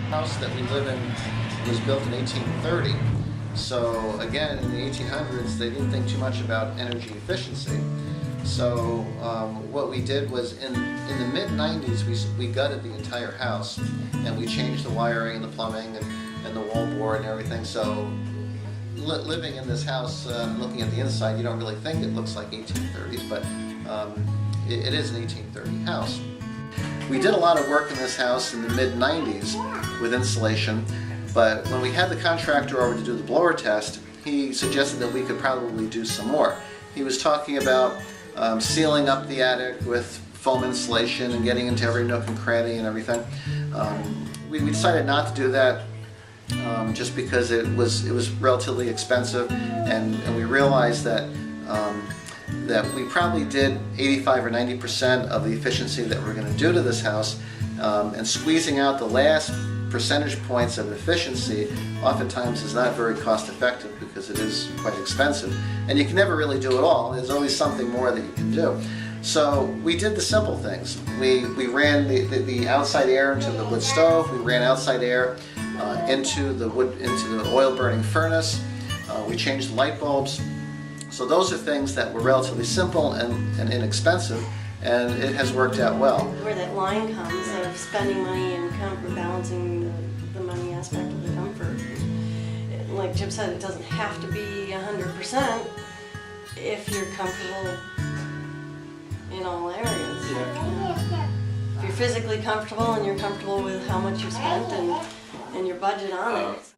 house that we live in was built in 1830. So again, in the 1800s, they didn't think too much about energy efficiency. So what we did was in the mid-90s, we gutted the entire house, and we changed the wiring and the plumbing and the wall board and everything. So living in this house, looking at the inside, you don't really think it looks like 1830s, but it is an 1830 house. We did a lot of work in this house in the mid-90s with insulation, but when we had the contractor over to do the blower test, he suggested that we could probably do some more. He was talking about sealing up the attic with foam insulation and getting into every nook and cranny and everything. We decided not to do that just because it was relatively expensive, and we realized that we probably did 85 or 90% of the efficiency that we're going to do to this house, and squeezing out the last percentage points of efficiency oftentimes is not very cost effective because it is quite expensive, and you can never really do it all. There's always something more that you can do. So we did the simple things. We ran the outside air into the wood stove. We ran outside air into the oil burning furnace. We changed the light bulbs. So those are things that were relatively simple and inexpensive, and it has worked out well. Where that line comes of spending money and comfort, balancing the money aspect of the comfort. Like Jim said, it doesn't have to be 100% if you're comfortable in all areas. Yeah. If you're physically comfortable and you're comfortable with how much you spent and your budget on it.